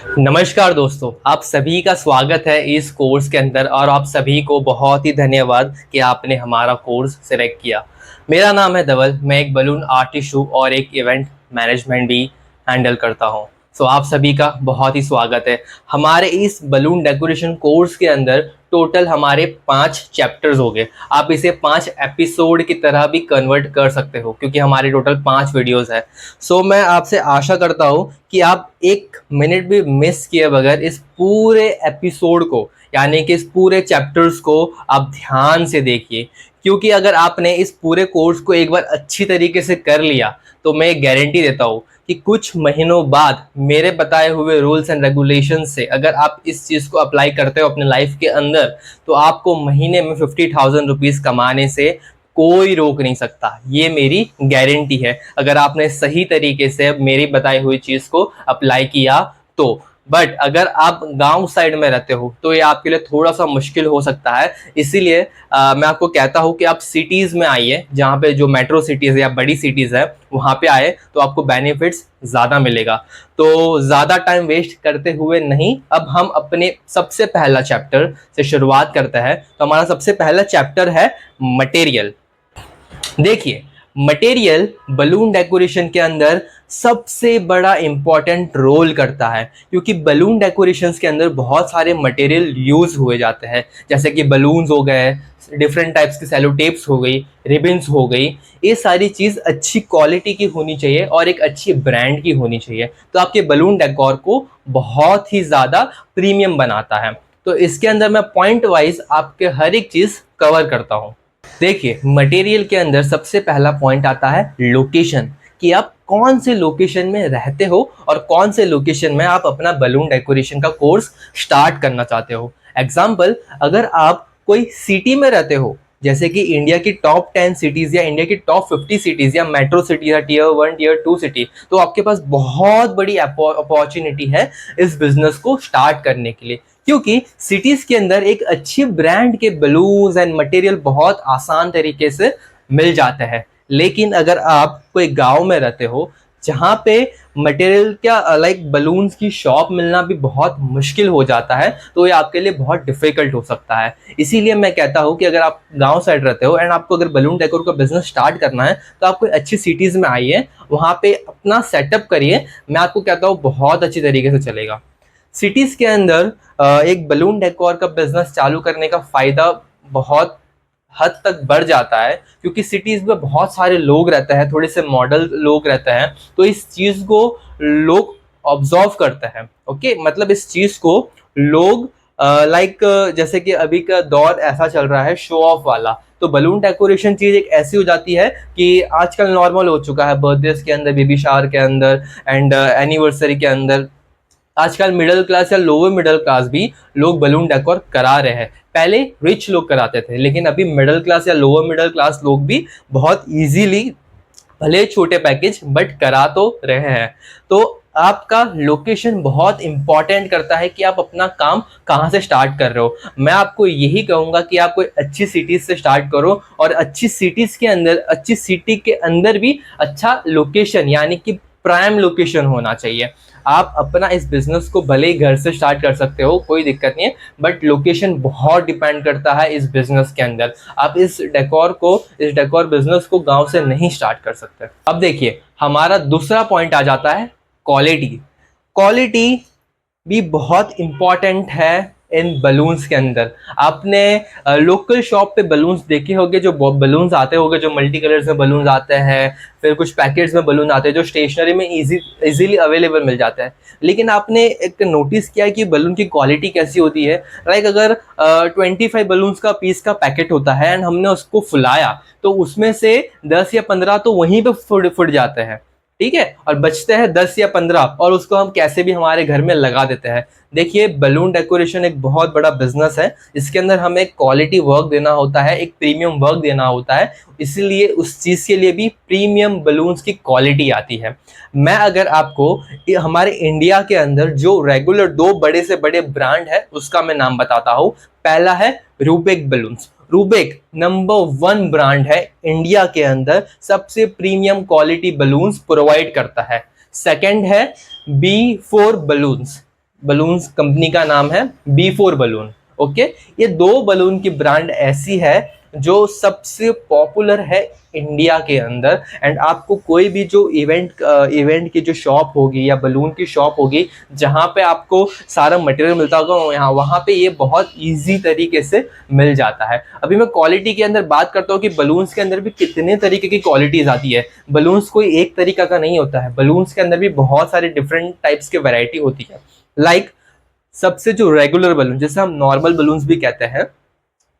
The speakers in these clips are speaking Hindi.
नमस्कार दोस्तों, आप सभी का स्वागत है इस कोर्स के अंदर और आप सभी को बहुत ही धन्यवाद कि आपने हमारा कोर्स सिलेक्ट किया। मेरा नाम है धवल, मैं एक बलून आर्टिस्ट हूँ और एक इवेंट मैनेजमेंट भी हैंडल करता हूँ। सो आप सभी का बहुत ही स्वागत है हमारे इस बलून डेकोरेशन कोर्स के अंदर। टोटल हमारे 5 चैप्टर्स हो गए। आप इसे 5 एपिसोड की तरह भी कन्वर्ट कर सकते हो क्योंकि हमारे टोटल 5 वीडियोस है। सो मैं आपसे आशा करता हूँ कि आप एक मिनट भी मिस किए बगैर इस पूरे एपिसोड को यानी कि इस पूरे चैप्टर्स को आप ध्यान से देखिए, क्योंकि अगर आपने इस पूरे कोर्स को एक बार अच्छी तरीके से कर लिया तो मैं गारंटी देता हूँ कि कुछ महीनों बाद मेरे बताए हुए रूल्स एंड रेगुलेशन से अगर आप इस चीज़ को अप्लाई करते हो अपने लाइफ के अंदर तो आपको महीने में 50,000 रुपीज़ कमाने से कोई रोक नहीं सकता। ये मेरी गारंटी है अगर आपने सही तरीके से मेरी बताई हुई चीज़ को अप्लाई किया तो। बट अगर आप गांव साइड में रहते हो तो ये आपके लिए थोड़ा सा मुश्किल हो सकता है। इसीलिए मैं आपको कहता हूँ कि आप सिटीज़ में आइए, जहाँ पे जो मेट्रो सिटीज़ या बड़ी सिटीज़ है वहाँ पे आए तो आपको बेनिफिट्स ज़्यादा मिलेगा। तो ज़्यादा टाइम वेस्ट करते हुए नहीं, अब हम अपने सबसे पहला चैप्टर से शुरुआत करते हैं। तो हमारा सबसे पहला चैप्टर है मटेरियल। देखिए, मटेरियल बलून डेकोरेशन के अंदर सबसे बड़ा इंपॉर्टेंट रोल करता है, क्योंकि बलून डेकोरेशंस के अंदर बहुत सारे मटेरियल यूज हुए जाते हैं, जैसे कि बलून्स हो गए, डिफरेंट टाइप्स की सेलो टेप्स हो गई, रिबन्स हो गई। ये सारी चीज़ अच्छी क्वालिटी की होनी चाहिए और एक अच्छी ब्रांड की होनी चाहिए, तो आपके बलून डेकोर को बहुत ही ज़्यादा प्रीमियम बनाता है। तो इसके अंदर मैं पॉइंट वाइज आपके हर एक चीज़ कवर करता हूँ। देखिए, मटेरियल के अंदर सबसे पहला पॉइंट आता है लोकेशन, कि आप कौन से लोकेशन में रहते हो और कौन से लोकेशन में आप अपना बलून डेकोरेशन का कोर्स स्टार्ट करना चाहते हो। एग्जाम्पल, अगर आप कोई सिटी में रहते हो, जैसे कि इंडिया की टॉप 10 सिटीज या इंडिया की टॉप 50 सिटीज या मेट्रो सिटी या टीयर 1 टीयर 2 सिटी, तो आपके पास बहुत बड़ी अपॉर्चुनिटी है इस बिजनेस को स्टार्ट करने के लिए, क्योंकि सिटीज के अंदर एक अच्छी ब्रांड के बलून्स एंड मटेरियल बहुत आसान तरीके से मिल जाते हैं। लेकिन अगर आप कोई गांव में रहते हो जहाँ पे मटेरियल क्या लाइक बलून्स की शॉप मिलना भी बहुत मुश्किल हो जाता है, तो ये आपके लिए बहुत डिफिकल्ट हो सकता है। इसीलिए मैं कहता हूँ कि अगर आप गांव साइड रहते हो एंड आपको अगर बलून डेकोर का बिजनेस स्टार्ट करना है तो आप कोई अच्छी सिटीज़ में आइए, वहाँ पे अपना सेटअप करिए। मैं आपको कहता हूँ बहुत अच्छी तरीके से चलेगा। सिटीज़ के अंदर एक बलून डेकोर का बिजनेस चालू करने का फ़ायदा बहुत हद तक बढ़ जाता है, क्योंकि सिटीज़ में बहुत सारे लोग रहते हैं, थोड़े से मॉडल लोग रहते हैं, तो इस चीज़ को लोग ऑब्जर्व करते हैं। ओके, मतलब इस चीज़ को लोग लाइक जैसे कि अभी का दौर ऐसा चल रहा है शो ऑफ वाला, तो बलून डेकोरेशन चीज़ एक ऐसी हो जाती है कि आजकल नॉर्मल हो चुका है बर्थडेज के अंदर, बेबी शावर के अंदर एंड एनिवर्सरी के अंदर। आजकल मिडिल क्लास या लोअर मिडिल क्लास भी लोग बलून डेकोर करा रहे हैं। पहले रिच लोग कराते थे, लेकिन अभी मिडिल क्लास या लोअर मिडिल क्लास लोग भी बहुत इजीली, भले छोटे पैकेज बट करा तो रहे हैं। तो आपका लोकेशन बहुत इंपॉर्टेंट करता है कि आप अपना काम कहाँ से स्टार्ट कर रहे हो। मैं आपको यही कहूँगा कि आप कोई अच्छी सिटीज़ से स्टार्ट करो, और अच्छी सिटीज़ के अंदर, अच्छी सिटी के अंदर भी अच्छा लोकेशन यानी कि प्राइम लोकेशन होना चाहिए। आप अपना इस बिजनेस को भले ही घर से स्टार्ट कर सकते हो, कोई दिक्कत नहीं है, बट लोकेशन बहुत डिपेंड करता है इस बिजनेस के अंदर। आप इस डेकोर बिजनेस को गांव से नहीं स्टार्ट कर सकते। अब देखिए, हमारा दूसरा पॉइंट आ जाता है क्वालिटी। क्वालिटी भी बहुत इंपॉर्टेंट है इन बलून्स के अंदर। आपने लोकल शॉप पे बलून्स देखे होंगे, जो बलून्स आते होंगे, जो मल्टी कलर्स में बलून्स आते हैं, फिर कुछ पैकेट्स में बलून आते हैं जो स्टेशनरी में इजीली अवेलेबल मिल जाता है। लेकिन आपने एक नोटिस किया है कि बलून की क्वालिटी कैसी होती है। लाइक अगर 25 बलून्स का पीस का पैकेट होता है एंड हमने उसको फुलाया, तो उसमें से 10 या 15 तो वहीं पे फुट जाते हैं, ठीक है, और बचते हैं 10 या 15, और उसको हम कैसे भी हमारे घर में लगा देते हैं। देखिए, बलून डेकोरेशन एक बहुत बड़ा बिजनेस है। इसके अंदर हमें क्वालिटी वर्क देना होता है, एक प्रीमियम वर्क देना होता है, इसलिए उस चीज़ के लिए भी प्रीमियम बलून्स की क्वालिटी आती है। मैं अगर आपको हमारे इंडिया के अंदर जो रेगुलर 2 बड़े से बड़े ब्रांड है उसका मैं नाम बताता हूँ। पहला है Rubik balloons. Rubik number 1 brand है इंडिया के अंदर, सबसे प्रीमियम क्वालिटी बलून्स प्रोवाइड करता है। सेकंड है B4 बलून्स। बलून्स कंपनी का नाम है B4 बलून। ओके, ये दो बलून की ब्रांड ऐसी है जो सबसे पॉपुलर है इंडिया के अंदर। एंड आपको कोई भी जो इवेंट की जो शॉप होगी या बलून की शॉप होगी जहाँ पे आपको सारा मटेरियल मिलता होगा, यहाँ वहाँ पे ये बहुत इजी तरीके से मिल जाता है। अभी मैं क्वालिटी के अंदर बात करता हूँ कि बलून्स के अंदर भी कितने तरीके की क्वालिटीज आती है। बलून्स कोई एक तरीका का नहीं होता है, बलून्स के अंदर भी बहुत सारे डिफरेंट टाइप्स के वैरायटी होती है। लाइक सबसे जो रेगुलर बलून, जैसे हम नॉर्मल बलून्स भी कहते हैं,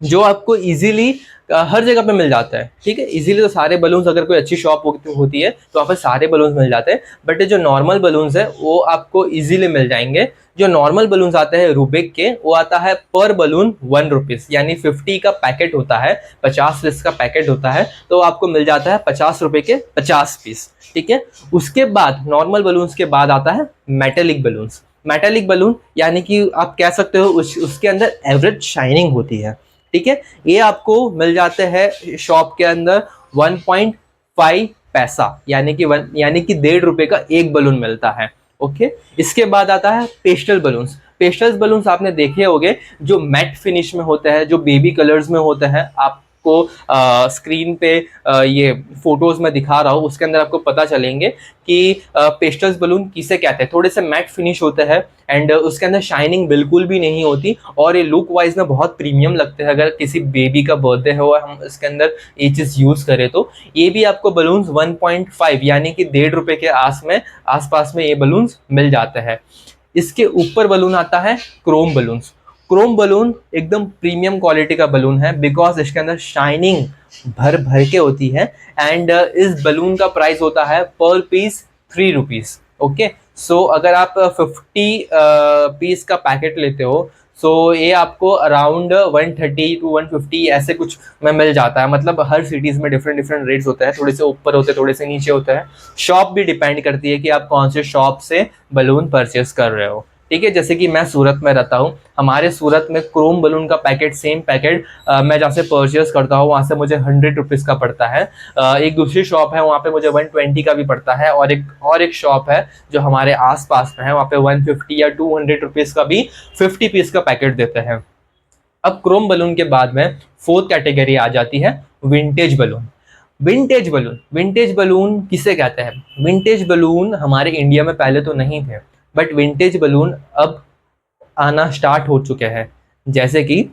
जो आपको इजीली हर जगह पे मिल जाता है। ठीक है, इजीली तो सारे बलून्स, अगर कोई अच्छी शॉप होती है तो वहाँ पे सारे बलून्स मिल जाते हैं। बट ये जो नॉर्मल बलून्स है वो आपको इजीली मिल जाएंगे। जो नॉर्मल बलून्स आते हैं रूबिक के, वो आता है पर बलून 1 रुपीज, यानी 50 का पैकेट होता है, 50 पीस का पैकेट होता है, तो आपको मिल जाता है 50 रुपए के 50 पीस। ठीक है, उसके बाद नॉर्मल बलून्स के बाद आता है मेटेलिक बलून्स। मेटेलिक बलून यानी कि आप कह सकते हो उसके अंदर एवरेज शाइनिंग होती है। ठीक है, ये आपको मिल जाते हैं शॉप के अंदर 1.5 पैसा, यानी कि 1.5 रुपए का एक बलून मिलता है। ओके, इसके बाद आता है पेस्टल बलून्स। पेस्टल बलून्स आपने देखे होंगे, जो मैट फिनिश में होते हैं, जो बेबी कलर्स में होते हैं। आपको स्क्रीन पे ये फोटोज में दिखा रहा हूँ, उसके अंदर आपको पता चलेंगे कि पेस्टल्स बलून किसे कहते हैं। थोड़े से मैट फिनिश होते हैं एंड उसके अंदर शाइनिंग बिल्कुल भी नहीं होती, और ये लुक वाइज में बहुत प्रीमियम लगते हैं। अगर किसी बेबी का बर्थडे हो और हम इसके अंदर ये चीज़ यूज़ करें तो ये भी आपको बलून्स 1.5 यानी कि 1.5 रुपए के आसपास में ये बलून्स मिल जाते हैं। इसके ऊपर बलून आता है क्रोम बलून्स। क्रोम बलून एकदम प्रीमियम क्वालिटी का बलून है, बिकॉज इसके अंदर शाइनिंग भर भर के होती है। एंड इस बलून का प्राइस होता है पर पीस 3 रुपीज। ओके, सो अगर आप 50 पीस का पैकेट लेते हो, सो ये आपको अराउंड 130 टू 150 ऐसे कुछ में मिल जाता है। मतलब हर सिटीज में डिफरेंट डिफरेंट रेट्स होते हैं, थोड़े से ऊपर होते हैं, थोड़े से नीचे होते हैं। शॉप भी डिपेंड करती है कि आप कौन से शॉप से बलून परचेस कर रहे हो। ठीक है, जैसे कि मैं सूरत में रहता हूँ, हमारे सूरत में क्रोम बलून का पैकेट, सेम पैकेट मैं जहाँ से परचेस करता हूँ वहाँ से मुझे 100 रुपीज़ का पड़ता है। एक दूसरी शॉप है वहाँ पे मुझे 120 का भी पड़ता है, और एक शॉप है जो हमारे आसपास में है, वहाँ पे 150 या 200 रुपीज़ का भी 50 पीस का पैकेट देते हैं। अब क्रोम बलून के बाद में फोर्थ कैटेगरी आ जाती है विंटेज बलून। विंटेज बलून किसे कहते हैं? विंटेज बलून हमारे इंडिया में पहले तो नहीं थे, बट विंटेज बलून अब आना स्टार्ट हो चुके हैं। जैसे कि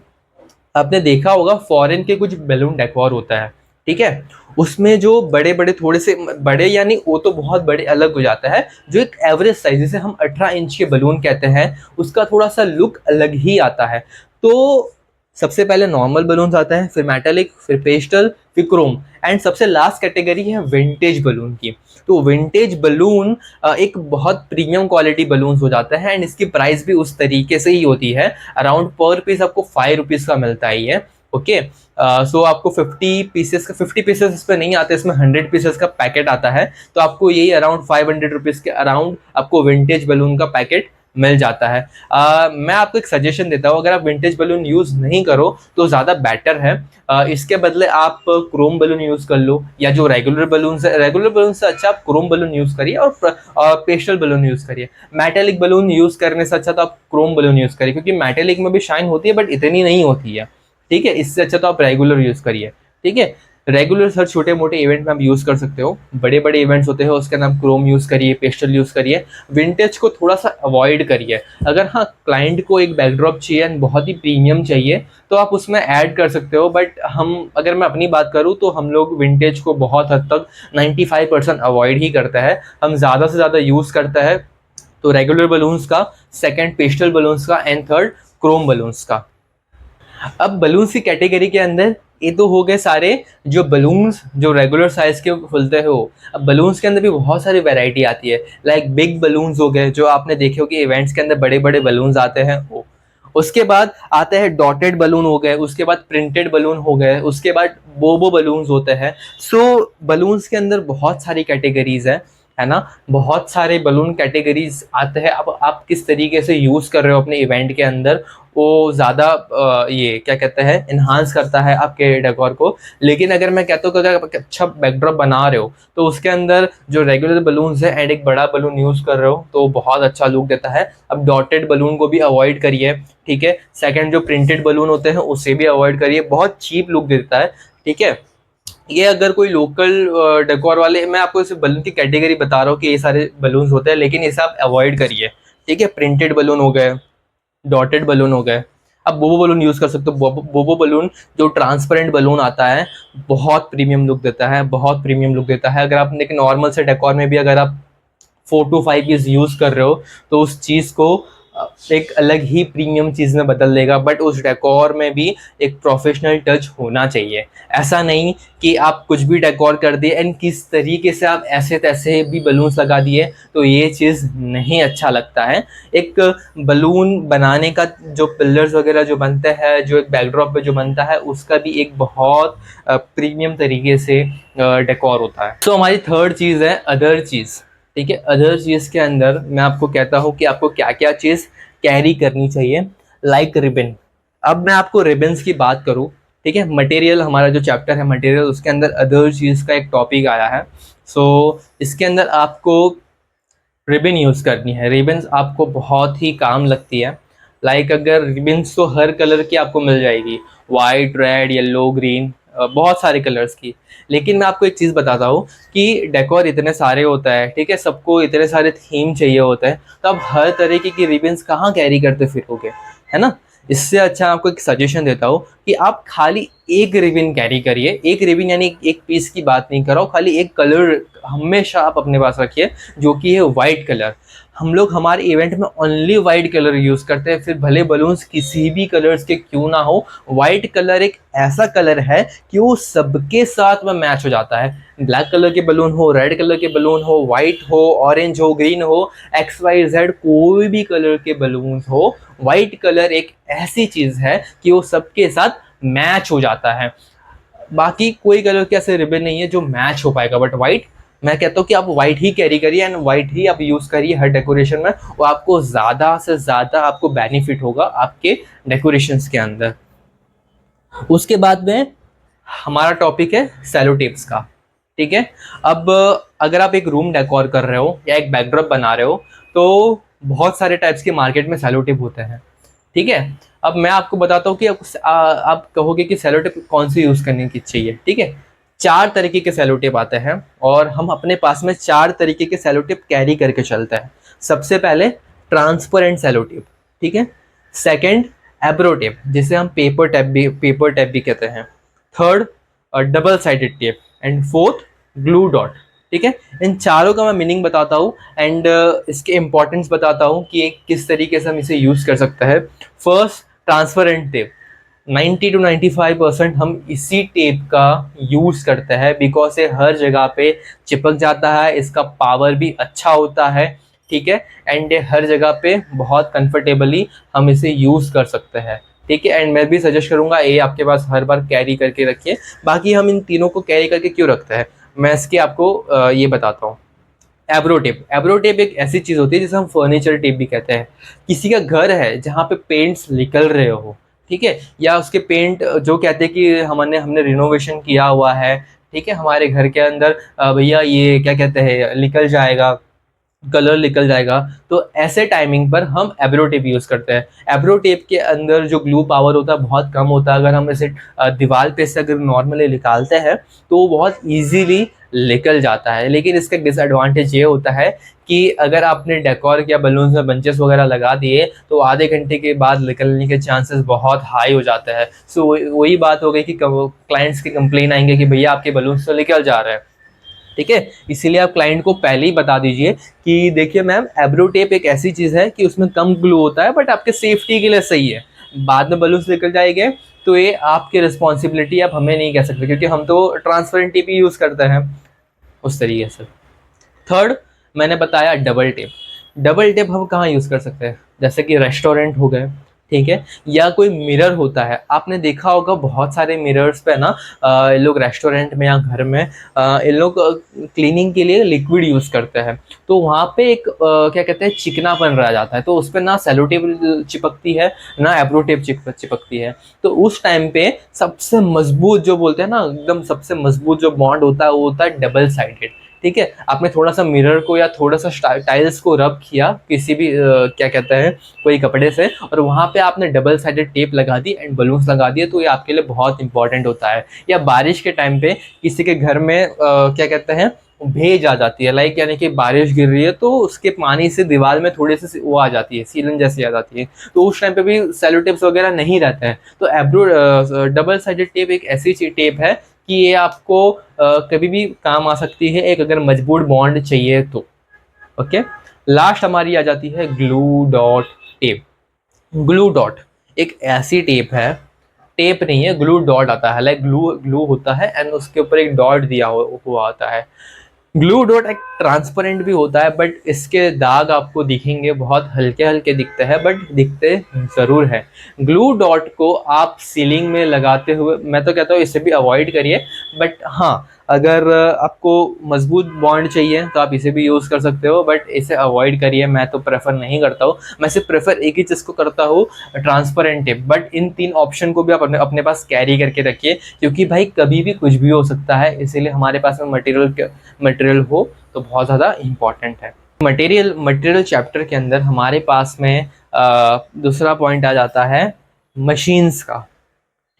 आपने देखा होगा फॉरेन के कुछ बैलून डेकोर होता है, ठीक है, उसमें जो बड़े बड़े, थोड़े से बड़े यानी वो तो बहुत बड़े अलग हो जाता है, जो एक एवरेज साइज, जिसे हम 18 इंच के बलून कहते हैं, उसका थोड़ा सा लुक अलग ही आता है। तो सबसे पहले नॉर्मल बलून्स आता है, फिर मेटालिक, फिर पेस्टल, फिर क्रोम, एंड सबसे लास्ट कैटेगरी है विंटेज बलून की। तो विंटेज बलून एक बहुत प्रीमियम क्वालिटी बलून्स हो जाता है, एंड इसकी प्राइस भी उस तरीके से ही होती है। अराउंड पर पीस आपको 5 रुपीज़ का मिलता ही है। ओके, सो आपको 50 पीसेस इस पर नहीं आते, इसमें 100 पीसेस का पैकेट आता है। तो आपको यही अराउंड 500 रुपीज़ के अराउंड आपको विंटेज बलून का पैकेट मिल जाता है। मैं आपको एक सजेशन देता हूँ, अगर आप विंटेज बलून यूज़ नहीं करो तो ज़्यादा बेटर है। इसके बदले आप क्रोम बलून यूज़ कर लो, या जो रेगुलर बलून से अच्छा आप क्रोम बलून यूज़ करिए, और पेस्टल बलून यूज़ करिए। मेटेलिक बलून यूज़ करने से अच्छा तो आप क्रोम बलून यूज़ करिए, क्योंकि मेटेलिक में भी शाइन होती है बट इतनी नहीं होती है। ठीक है, इससे अच्छा तो आप रेगुलर यूज़ करिए। ठीक है, रेगुलर हर छोटे मोटे इवेंट में आप यूज़ कर सकते हो। बड़े बड़े इवेंट्स होते हैं उसके अंदर आप क्रोम यूज़ करिए, पेस्टल यूज़ करिए। विंटेज को थोड़ा सा अवॉइड करिए। अगर हाँ क्लाइंट को एक बैकड्रॉप चाहिए एंड बहुत ही प्रीमियम चाहिए तो आप उसमें ऐड कर सकते हो, बट अगर मैं अपनी बात करूँ तो हम लोग विंटेज को बहुत हद तक 95% अवॉइड ही करता है। हम ज़्यादा से ज़्यादा यूज़ करता है तो रेगुलर बलून्स का, सेकेंड पेस्टल बलून्स का, एंड थर्ड क्रोम बलून्स का। अब बलून्स की कैटेगरी के अंदर ये तो हो गए सारे जो बलून्स जो रेगुलर साइज के फुलते हो। अब बलून्स के अंदर भी बहुत सारी वैरायटी आती है, लाइक बिग बलून्स हो गए, जो आपने देखे हो कि इवेंट्स के अंदर बड़े बड़े बलून्स आते हैं वो। उसके बाद आते हैं डॉटेड बलून हो गए, उसके बाद प्रिंटेड बलून हो गए, उसके बाद बोबो बलून्स होते हैं। सो बलून्स के अंदर बहुत सारी कैटेगरीज है ना, बहुत सारे बलून कैटेगरीज आते हैं। अब आप किस तरीके से यूज़ कर रहे हो अपने इवेंट के अंदर, वो ज़्यादा ये क्या कहते हैं इन्हांस करता है आपके डेकोर को। लेकिन अगर मैं कहता हूँ कि अगर आप अच्छा बैकड्रॉप बना रहे हो तो उसके अंदर जो रेगुलर बलून्स है एंड एक बड़ा बलून यूज़ कर रहे हो तो बहुत अच्छा लुक देता है। अब डॉटेड बलून को भी अवॉइड करिए, ठीक है। सेकंड, जो प्रिंटेड बलून होते हैं उसे भी अवॉइड करिए, बहुत चीप लुक देता है, ठीक है। ये अगर कोई लोकल डेकोर वाले, मैं आपको इस बलून की कैटेगरी बता रहा हूँ कि ये सारे बलून्स होते हैं, लेकिन इसे आप अवॉइड करिए, ठीक है। प्रिंटेड बलून हो गए, डॉटेड बलून हो गए। आप बोबो बलून यूज़ कर सकते हो। बोबो बलून जो ट्रांसपेरेंट बलून आता है बहुत प्रीमियम लुक देता है, बहुत प्रीमियम लुक देता है। अगर आप एक नॉर्मल से डेकोर में भी अगर आप 4 to 5 पीस यूज़ कर रहे हो तो उस चीज़ को एक अलग ही प्रीमियम चीज़ में बदल देगा। बट उस डेकोर में भी एक प्रोफेशनल टच होना चाहिए। ऐसा नहीं कि आप कुछ भी डेकोर कर दिए एंड किस तरीके से आप ऐसे तैसे भी बलून्स लगा दिए, तो ये चीज़ नहीं अच्छा लगता है। एक बलून बनाने का जो पिलर्स वगैरह जो बनते हैं, जो एक बैकड्रॉप पे जो बनता है, उसका भी एक बहुत प्रीमियम तरीके से डेकोर होता है। तो हमारी थर्ड चीज़ है अदर चीज़, ठीक है। अदर चीज़ के अंदर मैं आपको कहता हूँ कि आपको क्या क्या चीज़ कैरी करनी चाहिए, लाइक रिबन। अब मैं आपको रिबन्स की बात करूँ, ठीक है। मटेरियल, हमारा जो चैप्टर है मटेरियल, उसके अंदर अदर चीज़ का एक टॉपिक आया है। सो इसके अंदर आपको रिबन यूज़ करनी है। रिबन्स आपको बहुत ही काम लगती है। लाइक अगर रिबन्स तो हर कलर की आपको मिल जाएगी, वाइट, रेड, येलो, ग्रीन, बहुत सारे कलर्स की। लेकिन मैं आपको एक चीज़ बताता हूँ कि डेकोर इतने सारे होता है, ठीक है, सबको इतने सारे थीम चाहिए होते हैं, तो आप हर तरीके की रिबन्स कहाँ कैरी करते फिरोगे, है ना। इससे अच्छा आपको एक सजेशन देता हूँ कि आप खाली एक रिबन कैरी करिए। एक रिबन यानी एक पीस की बात नहीं कर रहा हूँ, खाली एक कलर हमेशा आप अपने पास रखिए, जो कि है वाइट कलर। हम लोग हमारे इवेंट में ओनली वाइट कलर यूज़ करते हैं, फिर भले बलून्स किसी भी कलर्स के क्यों ना हो, वाइट कलर एक ऐसा कलर है कि वो सबके साथ में मैच हो जाता है। ब्लैक कलर के बलून हो, रेड कलर के बलून हो, वाइट हो, ऑरेंज हो, ग्रीन हो, XYZ कोई भी कलर के बलून्स हो, वाइट कलर एक ऐसी चीज़ है कि वो सबके साथ मैच हो जाता है। बाकी कोई कलर के ऐसे रिबन नहीं है जो मैच हो पाएगा, बट वाइट, मैं कहता हूँ कि आप वाइट ही कैरी करिए एंड वाइट ही आप यूज़ करिए हर डेकोरेशन में, और आपको ज़्यादा से ज़्यादा आपको बेनिफिट होगा आपके डेकोरेशंस के अंदर। उसके बाद में हमारा टॉपिक है सेलो टेप्स का, ठीक है। अब अगर आप एक रूम डेकोर कर रहे हो या एक बैकड्रॉप बना रहे हो तो बहुत सारे टाइप्स के मार्केट में सेलो टेप होते हैं, ठीक है। अब मैं आपको बताता हूँ कि आप कहोगे कि सेलो टेप कौन सी यूज़ करने की चाहिए, ठीक है। 4 तरीके के सेलो टेप आते हैं और हम अपने पास में 4 तरीके के सेलो टेप कैरी करके चलते हैं। सबसे पहले ट्रांसपेरेंट सेलो टेप, ठीक है। सेकंड, एब्रो टेप, जिसे हम पेपर टेप भी कहते हैं। Third, double sided tape, and fourth, glue dot, ठीक है। इन चारों का मैं मीनिंग बताता हूँ एंड इसके इम्पोर्टेंस बताता हूँ कि किस तरीके से हम इसे यूज़ कर सकते हैं। First, transparent tape. 90 to 95% हम इसी टेप का यूज़ करते हैं बिकॉज ये हर जगह पे चिपक जाता है, इसका पावर भी अच्छा होता है, ठीक है। एंड ये हर जगह पे बहुत कंफर्टेबली हम इसे यूज़ कर सकते हैं, ठीक है। एंड मैं भी सजेस्ट करूँगा ये आपके पास हर बार कैरी करके रखिए। बाकी हम इन तीनों को कैरी करके क्यों रखते हैं, मैं इसके आपको ये बताता हूँ। एब्रो टेप, एब्रो टेप एक ऐसी चीज़ होती है जिसे हम फर्नीचर टेप भी कहते हैं। किसी का घर है जहाँ पे पेंट्स निकल रहे हो, ठीक है, या उसके पेंट जो कहते हैं कि हमने रिनोवेशन किया हुआ है, ठीक है, हमारे घर के अंदर भैया ये क्या कहते हैं निकल जाएगा, कलर निकल जाएगा, तो ऐसे टाइमिंग पर हम एब्रो टेप यूज़ करते हैं। एब्रो टेप के अंदर जो ग्लू पावर होता है बहुत कम होता है। अगर हम इसे दीवार पे से अगर नॉर्मली निकालते हैं तो वो बहुत इजीली निकल जाता है। लेकिन इसका डिसएडवांटेज ये होता है कि अगर आपने डेकोर या बलून्स में बंचेस वगैरह लगा दिए तो आधे घंटे के बाद निकलने के चांसेस बहुत हाई हो जाते हैं। सो वही बात हो गई कि क्लाइंट्स की कंप्लेन आएंगे कि भैया आपके बलून्स तो निकल जा रहे हैं, ठीक है। इसीलिए आप क्लाइंट को पहले ही बता दीजिए कि देखिए मैम, एब्रो टेप एक ऐसी चीज़ है कि उसमें कम ग्लू होता है बट आपके सेफ्टी के लिए सही है। बाद में बलून्स निकल जाएंगे तो ये आपकी रिस्पॉन्सिबिलिटी, आप हमें नहीं कह सकते क्योंकि हम तो ट्रांसपेरेंट टेप ही यूज़ करते हैं उस तरीके से। थर्ड, मैंने बताया डबल टेप। डबल टेप हम कहाँ यूज़ कर सकते हैं, जैसे कि रेस्टोरेंट हो गए, ठीक है, या कोई मिरर होता है, आपने देखा होगा बहुत सारे मिरर्स पे ना ये लोग रेस्टोरेंट में या घर में ये लोग क्लीनिंग के लिए लिक्विड यूज करते हैं, तो वहाँ पे एक क्या कहते हैं चिकनापन रह जाता है, तो उस पर ना सेलो टेप चिपकती है ना एब्रो टेप चिपकती है। तो उस टाइम पे सबसे मजबूत जो बोलते हैं ना, एकदम सबसे मजबूत जो बॉन्ड होता है वो होता है डबल साइडेड। ठीक है, आपने थोड़ा सा मिरर को या थोड़ा सा टाइल्स को रब किया किसी भी क्या कहते हैं कोई कपड़े से, और वहां पे आपने डबल साइडेड टेप लगा दी एंड बलून्स लगा दिए, तो ये आपके लिए बहुत इंपॉर्टेंट होता है। या बारिश के टाइम पे किसी के घर में क्या कहते हैं भेज आ जाती है, लाइक यानी कि बारिश गिर रही है तो उसके पानी से दीवार में थोड़ी सी वो आ जाती है, सीलन जैसी आ जाती है, तो उस टाइम पे भी सेलो टेप्स वगैरह नहीं रहते हैं। तो एब्रो डबल साइडेड टेप एक ऐसी टेप है कि ये आपको कभी भी काम आ सकती है, एक अगर मजबूत बॉन्ड चाहिए तो। ओके, लास्ट हमारी आ जाती है glue dot tape. Glue dot एक ऐसी टेप है, टेप नहीं है, ग्लू डॉट आता है, लाइक ग्लू ग्लू होता है एंड उसके ऊपर एक डॉट दिया हुआ आता है। ग्लू डॉट एक ट्रांसपेरेंट भी होता है, बट इसके दाग आपको दिखेंगे बहुत हल्के हल्के दिखते हैं, बट दिखते जरूर है। ग्लू डॉट को आप सीलिंग में लगाते हुए, मैं तो कहता हूँ इसे भी अवॉइड करिए, बट हाँ अगर आपको मजबूत बॉन्ड चाहिए तो आप इसे भी यूज़ कर सकते हो, बट इसे अवॉइड करिए, मैं तो प्रेफर नहीं करता हूँ। मैं सिर्फ प्रेफर एक ही चीज़ को करता हूँ, transparent tip, but in 3 option को भी आप अपने अपने पास कैरी करके रखिए, क्योंकि भाई कभी भी कुछ भी हो सकता है, इसीलिए हमारे पास में मटेरियल हो तो बहुत ज़्यादा इम्पॉर्टेंट है। मटेरियल चैप्टर के अंदर हमारे पास में दूसरा पॉइंट आ जाता है मशीन्स का।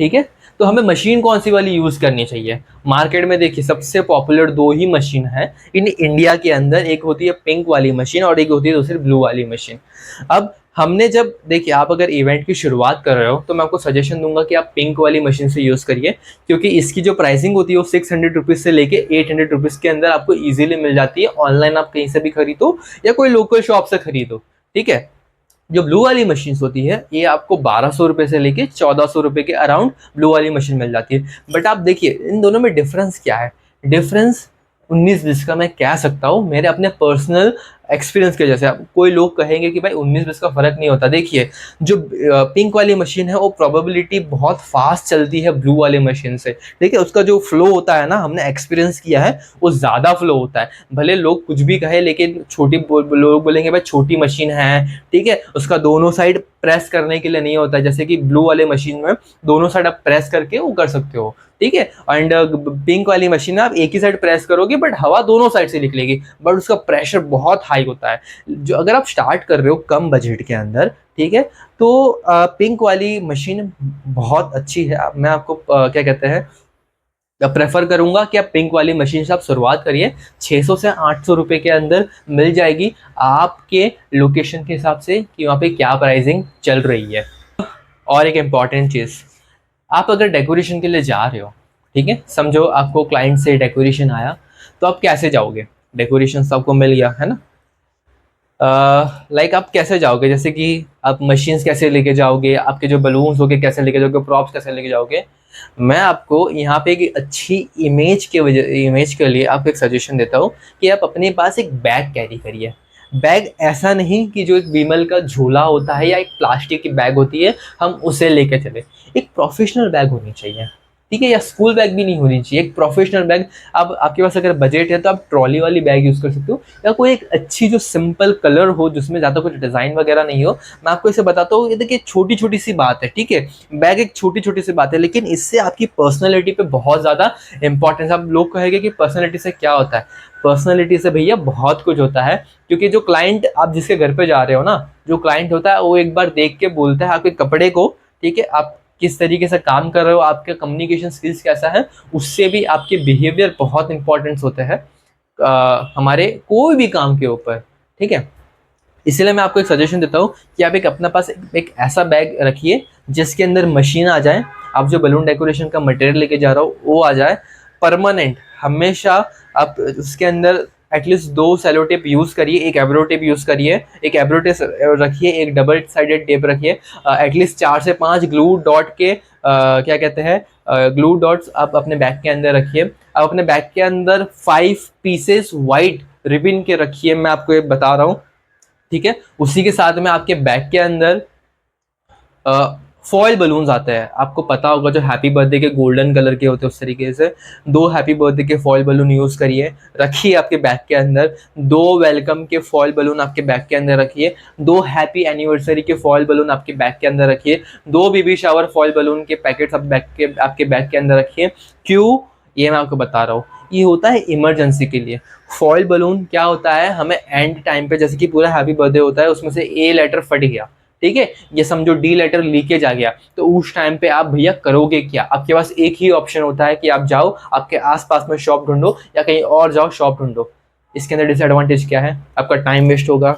ठीक है, तो हमें मशीन कौन सी वाली यूज करनी चाहिए। मार्केट में देखिए सबसे पॉपुलर 2 ही मशीन है इन इंडिया के अंदर, एक होती है पिंक वाली मशीन और एक होती है दूसरी ब्लू वाली मशीन। अब हमने जब देखिए, आप अगर इवेंट की शुरुआत कर रहे हो तो मैं आपको सजेशन दूंगा कि आप पिंक वाली मशीन से यूज़ करिए, क्योंकि इसकी जो प्राइसिंग होती है वो 600 रुपीज़ से लेके 800 रुपीज़ के अंदर आपको ईजिली मिल जाती है। ऑनलाइन आप कहीं से भी खरीदो या कोई लोकल शॉप से खरीदो। ठीक है, जो ब्लू वाली मशीन होती है ये आपको 1200 रुपये से लेके 1400 रुपये के अराउंड ब्लू वाली मशीन मिल जाती है। बट आप देखिए इन दोनों में डिफरेंस क्या है। डिफरेंस 19-20 का मैं कह सकता हूँ मेरे अपने पर्सनल एक्सपीरियंस के जैसे। अब कोई लोग कहेंगे कि भाई 19-20 का फर्क नहीं होता। देखिए जो पिंक वाली मशीन है वो प्रोबेबिलिटी बहुत फास्ट चलती है ब्लू वाली मशीन से। ठीक है, उसका जो फ्लो होता है ना, हमने एक्सपीरियंस किया है, वो ज़्यादा फ्लो होता है। भले लोग कुछ भी कहे, लेकिन लोग बोलेंगे भाई छोटी मशीन है, ठीक है, उसका दोनों साइड प्रेस करने के लिए नहीं होता है, जैसे कि ब्लू वाले मशीन में दोनों साइड आप प्रेस करके वो कर सकते हो। ठीक है, एंड पिंक वाली मशीन में आप एक ही साइड प्रेस करोगे बट हवा दोनों साइड से निकलेगी, बट उसका प्रेशर बहुत हाई होता है। जो अगर आप स्टार्ट कर रहे हो कम बजट के अंदर, ठीक है, तो पिंक वाली मशीन बहुत अच्छी है। मैं आपको क्या कहते हैं प्रेफर करूंगा कि आप पिंक वाली मशीन से आप शुरुआत करिए। 600 से 800 रुपये के अंदर मिल जाएगी, आपके लोकेशन के हिसाब से कि वहाँ पे क्या प्राइसिंग चल रही है। और एक इम्पॉर्टेंट चीज़, आप अगर डेकोरेशन के लिए जा रहे हो, ठीक है, समझो आपको क्लाइंट से डेकोरेशन आया, तो आप कैसे जाओगे। डेकोरेशन सबको मिल गया है ना, लाइक आप कैसे जाओगे, जैसे कि आप मशीन्स कैसे लेके जाओगे, आपके जो बलून्स होगे कैसे लेके जाओगे, प्रॉप्स कैसे लेके जाओगे। मैं आपको यहाँ पे एक अच्छी इमेज के लिए आपको एक सजेशन देता हूँ कि आप अपने पास एक बैग कैरी करिए। बैग ऐसा नहीं कि जो एक विमल का झोला होता है या एक प्लास्टिक की बैग होती है हम उसे लेके चले। एक प्रोफेशनल बैग होनी चाहिए, ठीक है, या स्कूल बैग भी नहीं होनी चाहिए, एक प्रोफेशनल बैग। अब आपके पास अगर बजट है तो आप ट्रॉली वाली बैग यूज़ कर सकते हो, या कोई एक अच्छी जो सिंपल कलर हो जिसमें ज़्यादा कुछ डिज़ाइन वगैरह नहीं हो। मैं आपको इसे बताता हूँ, ये देखिए छोटी छोटी सी बात है, ठीक है, बैग एक छोटी छोटी सी बात है, लेकिन इससे आपकी पर्सनैलिटी पे बहुत ज़्यादा इंपॉर्टेंस। आप लोग कहेंगे कि पर्सनैलिटी से क्या होता है, पर्सनैलिटी से भैया बहुत कुछ होता है। क्योंकि जो क्लाइंट आप जिसके घर पे जा रहे हो ना, जो क्लाइंट होता है वो एक बार देख के बोलता है आपके कपड़े को, ठीक है, आप किस तरीके से काम कर रहे हो, आपके कम्युनिकेशन स्किल्स कैसा है, उससे भी आपके बिहेवियर बहुत इंपॉर्टेंस होते हैं हमारे कोई भी काम के ऊपर। ठीक है, इसलिए मैं आपको एक सजेशन देता हूँ कि आप एक अपने पास एक ऐसा बैग रखिए जिसके अंदर मशीन आ जाए, आप जो बलून डेकोरेशन का मटेरियल लेके जा रहा हो वो आ जाए परमानेंट। हमेशा आप उसके अंदर एटलीस्ट 2 सेलो टेप यूज़ करिए, एक एब्रो टेप यूज़ करिए, एक एब्रो टेप रखिए, एक डबल साइडेड टेप रखिए, एटलीस्ट 4 से 5 ग्लू डॉट के क्या कहते हैं ग्लू डॉट्स आप अपने बैग के अंदर रखिए। आप अपने बैग के अंदर 5 पीसेस वाइट रिबिन के रखिए, मैं आपको ये बता रहा हूँ। ठीक है, उसी के साथ में आपके बैग के अंदर फॉयल बलून्स आते हैं, आपको पता होगा, जो हैप्पी बर्थडे के गोल्डन कलर के होते हैं उस तरीके से। 2 हैप्पी बर्थडे के फॉयल बलून यूज़ करिए, रखिए आपके बैग के अंदर। 2 वेलकम के फॉयल बलून आपके बैग के अंदर रखिए। 2 हैप्पी एनिवर्सरी के फॉयल बलून आपके बैग के अंदर रखिए। 2 बेबी शावर फॉयल बलून के पैकेट्स आपके बैग के अंदर रखिए। क्यों, ये मैं आपको बता रहा हूँ। ये होता है इमरजेंसी के लिए। फॉयल बलून क्या होता है, हमें एंड टाइम पे, जैसे कि पूरा हैप्पी बर्थडे होता है, उसमें से ए लेटर फट गया, ठीक है, ये समझो डी लेटर लीकेज आ गया, तो उस टाइम पे आप भैया करोगे क्या? आपके पास एक ही ऑप्शन होता है कि आप जाओ, आपके आसपास में शॉप ढूंढो या कहीं और जाओ शॉप ढूंढो। इसके अंदर डिसएडवांटेज क्या है? आपका टाइम वेस्ट होगा,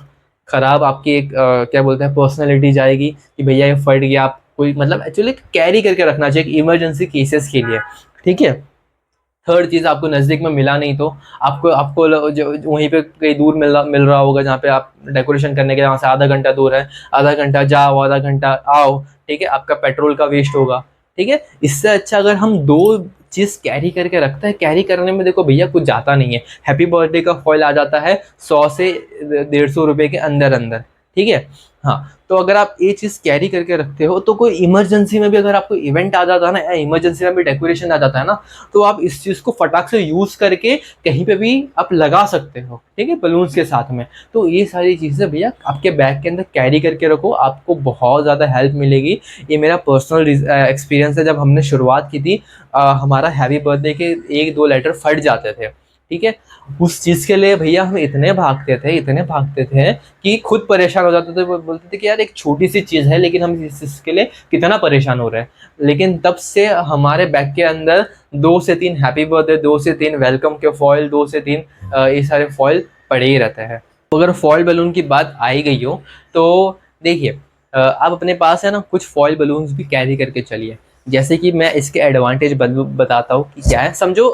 खराब आपकी एक क्या बोलते हैं, पर्सनैलिटी जाएगी कि भैया ये फट गया। आप कोई मतलब एक्चुअली कैरी करके रखना चाहिए इमरजेंसी केसेस के लिए, ठीक है। थर्ड चीज़, आपको नज़दीक में मिला नहीं तो आपको आपको जो वहीं पे कहीं दूर मिल रहा होगा, जहाँ पे आप डेकोरेशन करने के, वहाँ से आधा घंटा दूर है, आधा घंटा जाओ आधा घंटा आओ, ठीक है, आपका पेट्रोल का वेस्ट होगा, ठीक है। इससे अच्छा अगर हम 2 चीज़ कैरी करके रखते हैं, कैरी करने में देखो भैया कुछ जाता नहीं है। हैप्पी बर्थडे का फॉइल आ जाता है 100 से 150 रुपये के अंदर अंदर, ठीक है। हाँ, तो अगर आप ये चीज़ कैरी करके रखते हो तो कोई इमरजेंसी में भी अगर आपको इवेंट आ जाता है ना, या इमरजेंसी में भी डेकोरेशन आ जाता है ना, तो आप इस चीज़ को फटाक से यूज़ करके कहीं पे भी आप लगा सकते हो, ठीक है, बलून्स के साथ में। तो ये सारी चीज़ें भैया आपके बैग के अंदर कैरी करके रखो, आपको बहुत ज़्यादा हेल्प मिलेगी। ये मेरा पर्सनल एक्सपीरियंस है। जब हमने शुरुआत की थी, हमारा हैप्पी बर्थडे के 1-2 लेटर फट जाते थे, ठीक है। उस चीज़ के लिए भैया हम इतने भागते थे कि खुद परेशान हो जाते थे। वो बोलते थे कि यार एक छोटी सी चीज़ है, लेकिन हम इस चीज़ के लिए कितना परेशान हो रहे हैं। लेकिन तब से हमारे बैग के अंदर 2 से 3 हैप्पी बर्थडे, 2 से 3 वेलकम के फॉइल, 2 से 3 ये सारे फॉइल पड़े ही रहते हैं। तो अगर फॉइल बलून की बात आई गई हो तो देखिए, आप अपने पास है ना कुछ फॉइल बलून्स भी कैरी करके चलिए। जैसे कि मैं इसके एडवांटेज बताता हूँ कि क्या है। समझो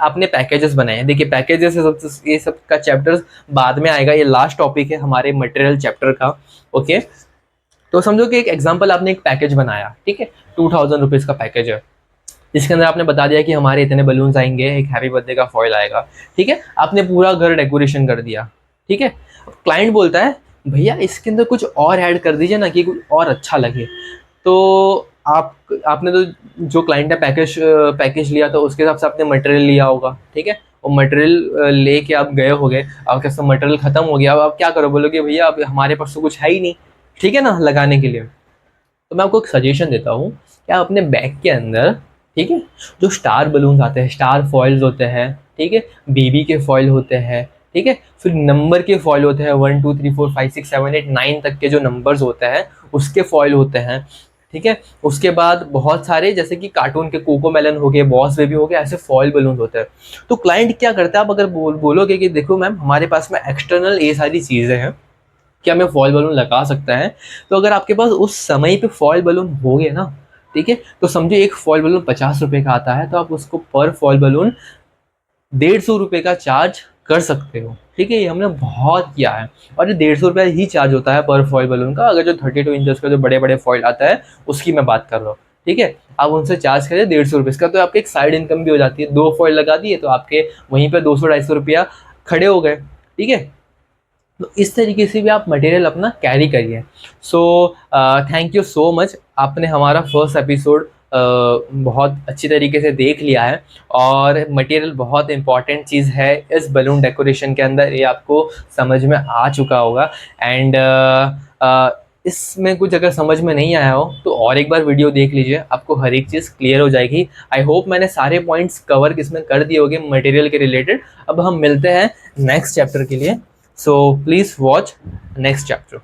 आपने पैकेजेस बनाए हैं, देखिए पैकेजेस ये सब का चैप्टर्स बाद में आएगा, ये लास्ट टॉपिक है हमारे मटेरियल चैप्टर का, ओके। तो समझो कि एक एग्जांपल, आपने एक पैकेज बनाया, ठीक है, 2000 रुपीज़ का पैकेज है, जिसके अंदर आपने बता दिया कि हमारे इतने बलून्स आएंगे, एक हैप्पी बर्थडे का फॉइल आएगा, ठीक है। आपने पूरा घर डेकोरेशन कर दिया, ठीक है। क्लाइंट बोलता है भैया इसके अंदर कुछ और ऐड कर दीजिए ना, कि कुछ और अच्छा लगे। तो आपने तो, जो क्लाइंट ने पैकेज लिया था उसके हिसाब से आपने मटेरियल लिया होगा, ठीक है। और मटेरियल लेके आप गए होगे, आपके पास मटेरियल खत्म हो गया, अब आप क्या करो, बोलोगे भैया अब हमारे पास तो कुछ है ही नहीं, ठीक है ना, लगाने के लिए। तो मैं आपको एक सजेशन देता हूँ कि आप अपने बैग के अंदर, ठीक है, जो स्टार बलून्स आते हैं, स्टार फॉइल्स होते हैं, ठीक है, बेबी के फॉइल होते हैं, ठीक है, फिर नंबर के फॉइल होते हैं, 1 2 3 4 5 6 7 8 9 तक के जो नंबर्स होते हैं उसके फॉइल होते हैं, ठीक है। उसके बाद बहुत सारे, जैसे कि कार्टून के कोको मेलन हो गए, बॉस बेबी हो गए, ऐसे फॉइल बलून होते हैं। तो क्लाइंट क्या करता है, आप अगर बोलोगे कि देखो मैम हमारे पास में एक्सटर्नल ये सारी चीज़ें हैं, क्या मैं फॉइल बलून लगा सकता है? तो अगर आपके पास उस समय पे फॉइल बलून हो गए ना, ठीक है, तो समझो एक फॉइल बलून 50 रुपये का आता है, तो आप उसको पर फॉइल बलून 150 रुपये का चार्ज कर सकते हो, ठीक है। ये हमने बहुत किया है, और ये 150 रुपये ही चार्ज होता है पर फॉइल बलून का। अगर जो 32 इंचेस का जो बड़े बड़े फॉइल आता है उसकी मैं बात कर रहा हूँ, ठीक है। आप उनसे चार्ज करें 150 रुपये का, तो आपकी एक साइड इनकम भी हो जाती है। 2 फॉइल लगा दिए तो आपके वहीं पर 200-250 रुपया खड़े हो गए, ठीक है। तो इस तरीके से भी आप मटेरियल अपना कैरी करिए। So thank you so much, आपने हमारा फर्स्ट एपिसोड बहुत अच्छी तरीके से देख लिया है, और मटेरियल बहुत इंपॉर्टेंट चीज़ है इस बलून डेकोरेशन के अंदर, ये आपको समझ में आ चुका होगा। एंड इसमें कुछ अगर समझ में नहीं आया हो तो और एक बार वीडियो देख लीजिए, आपको हर एक चीज़ क्लियर हो जाएगी। आई होप मैंने सारे पॉइंट्स कवर इसमें कर दिए होंगे मटेरियल के रिलेटेड। अब हम मिलते हैं नेक्स्ट चैप्टर के लिए, so please watch next chapter.